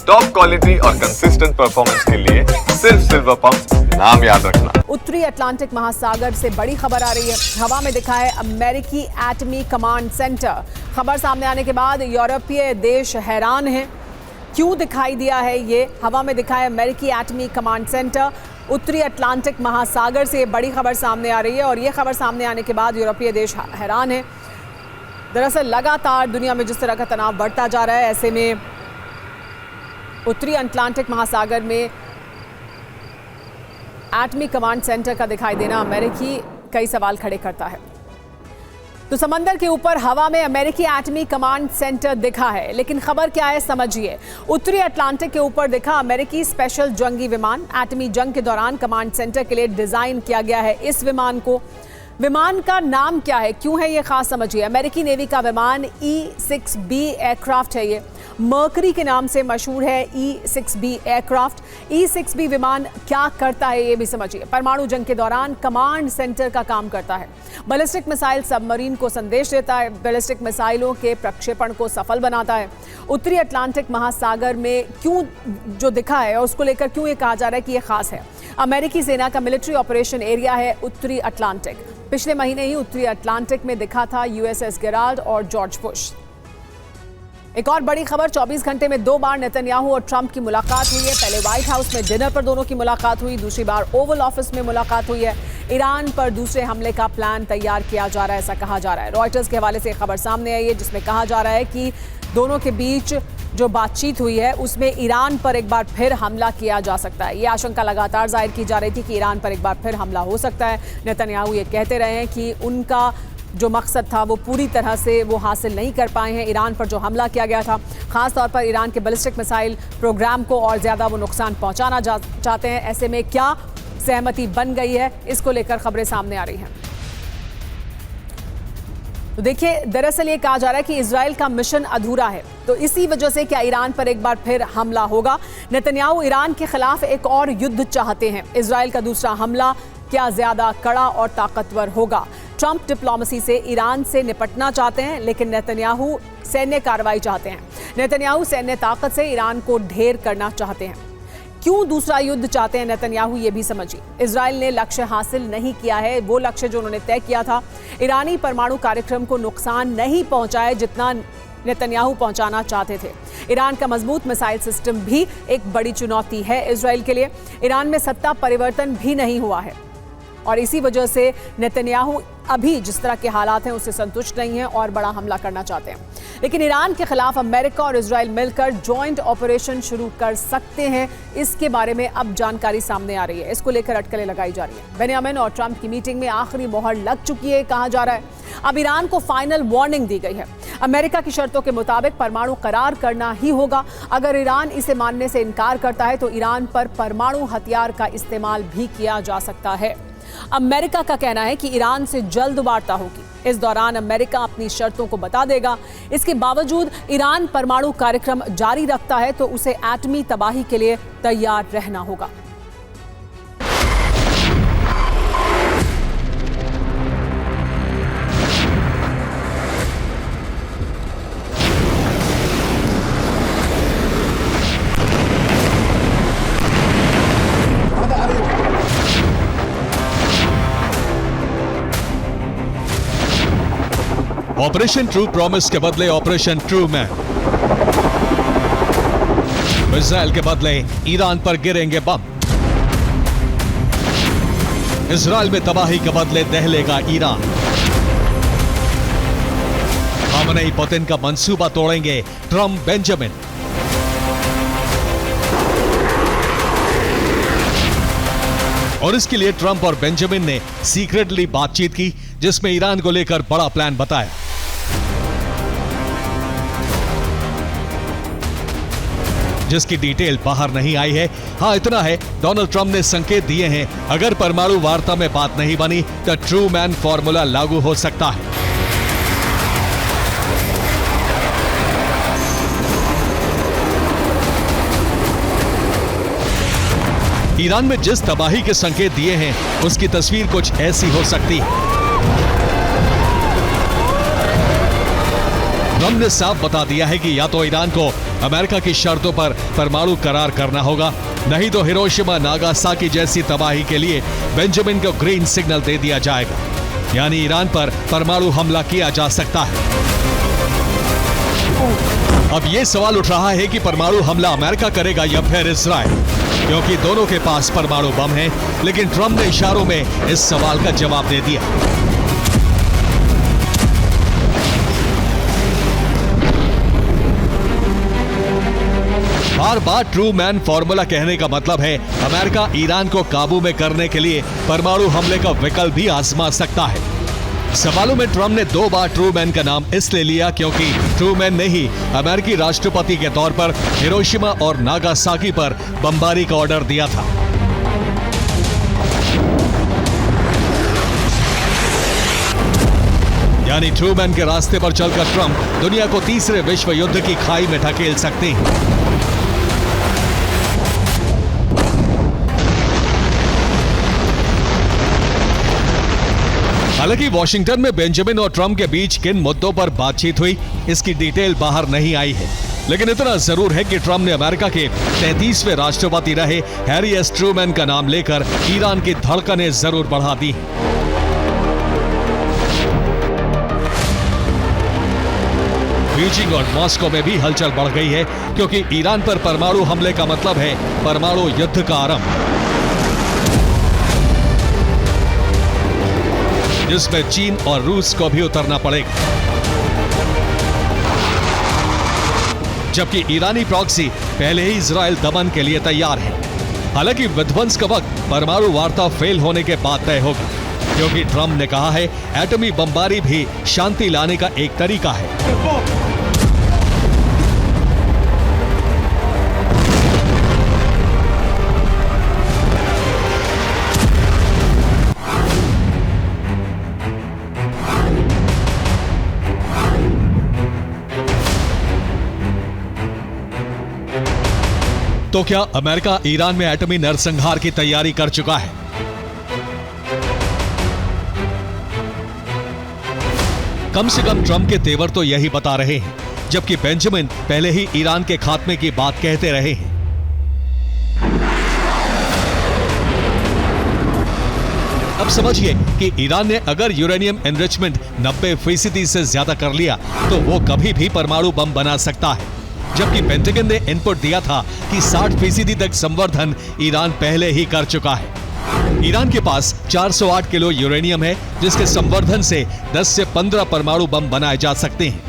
Top quality और consistent performance के लिए सिर्फ सिल्वर पंप्स नाम याद रखना। उत्तरी अटलांटिक महासागर से बड़ी खबर आ रही है। हवा में दिखा है अमेरिकी एटमी कमांड सेंटर। खबर सामने आने के बाद यूरोपीय देश हैरान हैं। क्यों दिखाई दिया है ये? हवा में दिखा है अमेरिकी एटमी कमांड सेंटर। उत्तरी अटलांटिक महासागर से बड़ी खबर सामने आ रही है और ये खबर सामने आने के बाद यूरोपीय देश हैरान है। दरअसल लगातार दुनिया में जिस तरह का तनाव बढ़ता जा रहा है, ऐसे में उत्तरी अटलांटिक महासागर में एटमी कमांड सेंटर का दिखाई देना अमेरिकी कई सवाल खड़े करता है। तो समंदर के ऊपर हवा में अमेरिकी एटमी कमांड सेंटर दिखा है, लेकिन खबर क्या है समझिए। उत्तरी अटलांटिक के ऊपर दिखा अमेरिकी स्पेशल जंगी विमान। एटमी जंग के दौरान कमांड सेंटर के लिए डिजाइन किया गया है इस विमान का नाम क्या है, क्यों है ये खास, समझिए। अमेरिकी नेवी का विमान E-6B एयरक्राफ्ट है। ये मर्करी के नाम से मशहूर है E-6B एयरक्राफ्ट। E-6B विमान क्या करता है ये भी समझिए। परमाणु जंग के दौरान कमांड सेंटर का काम करता है। बैलिस्टिक मिसाइल सबमरीन को संदेश देता है, बैलिस्टिक मिसाइलों के प्रक्षेपण को सफल बनाता है। उत्तरी अटलांटिक महासागर में क्यों जो दिखा है और उसको लेकर क्यों ये कहा जा रहा है कि ये खास है। अमेरिकी सेना का मिलिट्री ऑपरेशन एरिया है उत्तरी अटलांटिक। पिछले महीने ही उत्तरी अटलांटिक में दिखा था USS गेराल्ड और जॉर्ज बुश। एक और बड़ी खबर, 24 घंटे में 2 बार नेतन्याहू और ट्रंप की मुलाकात हुई है। पहले व्हाइट हाउस में डिनर पर दोनों की मुलाकात हुई, दूसरी बार ओवल ऑफिस में मुलाकात हुई है। ईरान पर दूसरे हमले का प्लान तैयार किया जा रहा है, ऐसा कहा जा रहा है। रॉयटर्स के हवाले से खबर सामने आई है जिसमें कहा जा रहा है कि दोनों के बीच जो बातचीत हुई है उसमें ईरान पर एक बार फिर हमला किया जा सकता है। ये आशंका लगातार जाहिर की जा रही थी कि ईरान पर एक बार फिर हमला हो सकता है। नेतन्याहू ये कहते रहे हैं कि उनका जो मकसद था वो पूरी तरह से वो हासिल नहीं कर पाए हैं। ईरान पर जो हमला किया गया था, खास तौर पर ईरान के बैलिस्टिक मिसाइल प्रोग्राम को और ज़्यादा वो नुकसान पहुंचाना चाहते हैं। ऐसे में क्या सहमति बन गई है, इसको लेकर खबरें सामने आ रही हैं। तो देखिए, दरअसल ये कहा जा रहा है कि इजराइल का मिशन अधूरा है, तो इसी वजह से क्या ईरान पर एक बार फिर हमला होगा। नेतन्याहू ईरान के खिलाफ एक और युद्ध चाहते हैं। इजराइल का दूसरा हमला क्या ज्यादा कड़ा और ताकतवर होगा। ट्रंप डिप्लोमेसी से ईरान से निपटना चाहते हैं, लेकिन नेतन्याहू सैन्य कार्रवाई चाहते हैं। नेतन्याहू सैन्य ताकत से ईरान को ढेर करना चाहते हैं। क्यों दूसरा युद्ध चाहते हैं नेतन्याहू, ये भी समझिए। इजराइल ने लक्ष्य हासिल नहीं किया है, वो लक्ष्य जो उन्होंने तय किया था। ईरानी परमाणु कार्यक्रम को नुकसान नहीं पहुंचाए जितना नेतन्याहू पहुंचाना चाहते थे। ईरान का मजबूत मिसाइल सिस्टम भी एक बड़ी चुनौती है इजराइल के लिए। ईरान में सत्ता परिवर्तन भी नहीं हुआ है और इसी वजह से नेतन्याहू अभी जिस तरह के हालात हैं उससे संतुष्ट नहीं हैं और बड़ा हमला करना चाहते हैं। लेकिन ईरान के खिलाफ अमेरिका और इजराइल मिलकर जॉइंट ऑपरेशन शुरू कर सकते हैं, इसके बारे में अब जानकारी सामने आ रही है। इसको लेकर अटकलें लगाई जा रही हैं। बेनियामिन और ट्रंप की मीटिंग में आखिरी मोहर लग चुकी है, कहा जा रहा है। अब ईरान को फाइनल वार्निंग दी गई है। अमेरिका की शर्तों के मुताबिक परमाणु करार करना ही होगा। अगर ईरान इसे मानने से इनकार करता है तो ईरान पर परमाणु हथियार का इस्तेमाल भी किया जा सकता है। अमेरिका का कहना है कि ईरान से जल्द वार्ता होगी। इस दौरान अमेरिका अपनी शर्तों को बता देगा। इसके बावजूद ईरान परमाणु कार्यक्रम जारी रखता है तो उसे एटमी तबाही के लिए तैयार रहना होगा। ऑपरेशन ट्रू प्रॉमिस के बदले ऑपरेशन ट्रू मैन। मिसाइल के बदले ईरान पर गिरेंगे बम। इजराइल में तबाही के बदले दहलेगा ईरान। खामनेई पुतिन का मंसूबा तोड़ेंगे ट्रंप बेंजामिन। और इसके लिए ट्रंप और बेंजामिन ने सीक्रेटली बातचीत की जिसमें ईरान को लेकर बड़ा प्लान बताया। जिसकी डिटेल बाहर नहीं आई है। हाँ, इतना है, डोनाल्ड ट्रंप ने संकेत दिए हैं अगर परमाणु वार्ता में बात नहीं बनी तो ट्रू मैन फॉर्मूला लागू हो सकता है। ईरान में जिस तबाही के संकेत दिए हैं उसकी तस्वीर कुछ ऐसी हो सकती है। ट्रंप ने साफ बता दिया है कि या तो ईरान को अमेरिका की शर्तों पर परमाणु करार करना होगा, नहीं तो हिरोशिमा नागासाकी जैसी तबाही के लिए बेंजामिन को ग्रीन सिग्नल दे दिया जाएगा, यानी ईरान पर परमाणु हमला किया जा सकता है। अब यह सवाल उठ रहा है कि परमाणु हमला अमेरिका करेगा या फिर इजराइल, क्योंकि दोनों के पास परमाणु बम है, लेकिन ट्रंप ने इशारों में इस सवाल का जवाब दे दिया। बार बार ट्रू मैन फॉर्मूला कहने का मतलब है अमेरिका ईरान को काबू में करने के लिए परमाणु हमले का विकल्प भी आजमा सकता है। सवालों में ट्रंप ने 2 बार ट्रू मैन का नाम इसलिए लिया क्योंकि ट्रू मैन ने ही अमेरिकी राष्ट्रपति के तौर पर हिरोशिमा और नागासाकी पर बमबारी का ऑर्डर दिया था। यानी ट्रू मैन के रास्ते पर चलकर ट्रंप दुनिया को तीसरे विश्व युद्ध की खाई में ढकेल सकते हैं। हालांकि वॉशिंगटन में बेंजामिन और ट्रंप के बीच किन मुद्दों पर बातचीत हुई, इसकी डिटेल बाहर नहीं आई है, लेकिन इतना जरूर है कि ट्रंप ने अमेरिका के 33वें राष्ट्रपति रहे हैरी एस ट्रूमैन का नाम लेकर ईरान की धड़कनें जरूर बढ़ा दी। बीजिंग और मॉस्को में भी हलचल बढ़ गई है, क्योंकि ईरान पर परमाणु हमले का मतलब है परमाणु युद्ध का आरंभ, जिसमें चीन और रूस को भी उतरना पड़ेगा। जबकि ईरानी प्रॉक्सी पहले ही इजराइल दमन के लिए तैयार है। हालांकि विध्वंस का वक्त परमाणु वार्ता फेल होने के बाद तय होगा, क्योंकि ट्रंप ने कहा है एटमी बमबारी भी शांति लाने का एक तरीका है। तो क्या अमेरिका ईरान में एटमी नरसंहार की तैयारी कर चुका है? कम से कम ट्रंप के तेवर तो यही बता रहे हैं, जबकि बेंजामिन पहले ही ईरान के खात्मे की बात कहते रहे हैं। अब समझिए कि ईरान ने अगर यूरेनियम एनरिचमेंट 90% से ज्यादा कर लिया तो वो कभी भी परमाणु बम बना सकता है, जबकि पेंटागन ने इनपुट दिया था कि 60% तक संवर्धन ईरान पहले ही कर चुका है। ईरान के पास 408 किलो यूरेनियम है, जिसके संवर्धन से 10 से 15 परमाणु बम बनाए जा सकते हैं।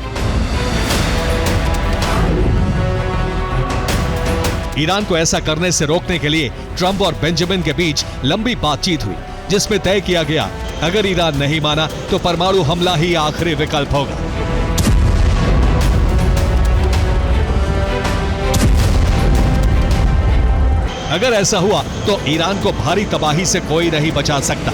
ईरान को ऐसा करने से रोकने के लिए ट्रंप और बेंजामिन के बीच लंबी बातचीत हुई, जिसमें तय किया गया अगर ईरान नहीं माना तो परमाणु हमला ही आखिरी विकल्प होगा। अगर ऐसा हुआ तो ईरान को भारी तबाही से कोई नहीं बचा सकता।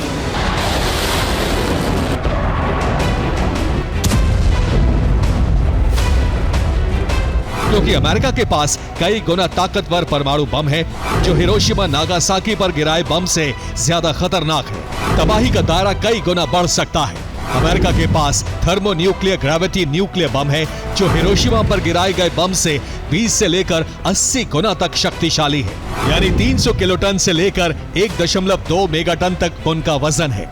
क्योंकि अमेरिका के पास कई गुना ताकतवर परमाणु बम है, जो हिरोशिमा नागासाकी पर गिराए बम से ज्यादा खतरनाक है। तबाही का दायरा कई गुना बढ़ सकता है। अमेरिका के पास थर्मोन्यूक्लियर ग्रेविटी न्यूक्लियर बम है, जो हिरोशिमा पर गिराए गए बम से 20 से लेकर 80 गुना तक शक्तिशाली है। यानी 300 किलोटन से लेकर 1.2 मेगाटन तक उनका वजन है।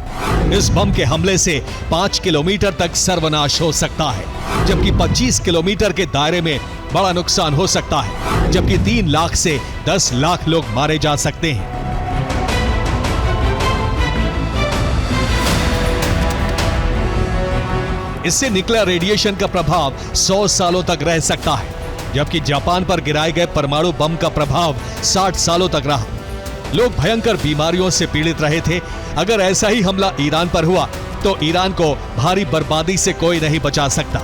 इस बम के हमले से 5 किलोमीटर तक सर्वनाश हो सकता है, जबकि 25 किलोमीटर के दायरे में बड़ा नुकसान हो सकता है, जबकि 3 लाख से 10 लाख लोग मारे जा सकते हैं। इससे निकला रेडिएशन का प्रभाव 100 सालों तक रह सकता है, जबकि जापान पर गिराए गए परमाणु बम का प्रभाव 60 सालों तक रहा। लोग भयंकर बीमारियों से पीड़ित रहे थे। अगर ऐसा ही हमला ईरान पर हुआ तो ईरान को भारी बर्बादी से कोई नहीं बचा सकता।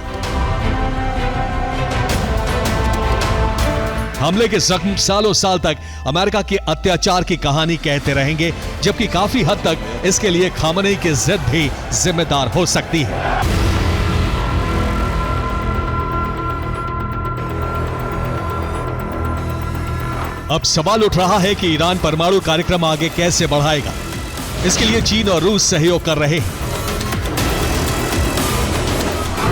हमले के जख्म सालों साल तक अमेरिका के अत्याचार की कहानी कहते रहेंगे, जबकि काफी हद तक इसके लिए खामनेई की जिद भी जिम्मेदार हो सकती है। अब सवाल उठ रहा है कि ईरान परमाणु कार्यक्रम आगे कैसे बढ़ाएगा। इसके लिए चीन और रूस सहयोग कर रहे हैं।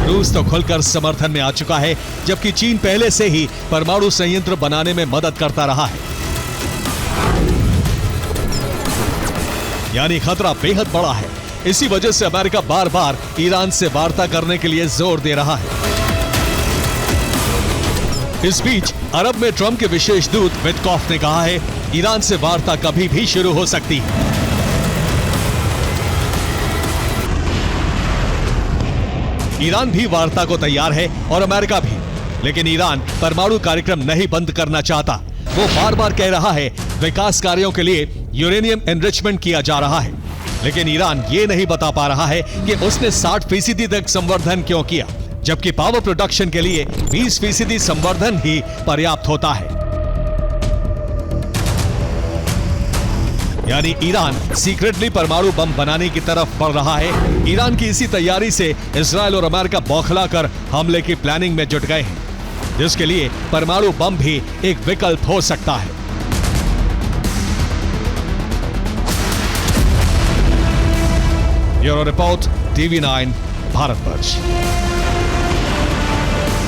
रूस तो खुलकर समर्थन में आ चुका है, जबकि चीन पहले से ही परमाणु संयंत्र बनाने में मदद करता रहा है। यानी खतरा बेहद बड़ा है। इसी वजह से अमेरिका बार बार ईरान से वार्ता करने के लिए जोर दे रहा है। इस बीच अरब में ट्रंप के विशेष दूत विटकॉफ ने कहा है, ईरान से वार्ता कभी भी शुरू हो सकती है। ईरान भी वार्ता को तैयार है और अमेरिका भी, लेकिन ईरान परमाणु कार्यक्रम नहीं बंद करना चाहता। वो बार बार कह रहा है विकास कार्यों के लिए यूरेनियम एनरिचमेंट किया जा रहा है, लेकिन ईरान ये नहीं बता पा रहा है कि उसने 60% तक संवर्धन क्यों किया, जबकि पावर प्रोडक्शन के लिए 20% संवर्धन ही पर्याप्त होता है। यानी ईरान सीक्रेटली परमाणु बम बनाने की तरफ बढ़ रहा है। ईरान की इसी तैयारी से इजरायल और अमेरिका बौखलाकर हमले की प्लानिंग में जुट गए हैं, जिसके लिए परमाणु बम भी एक विकल्प हो सकता है। Bureau report, TV9 Bharatvarsh.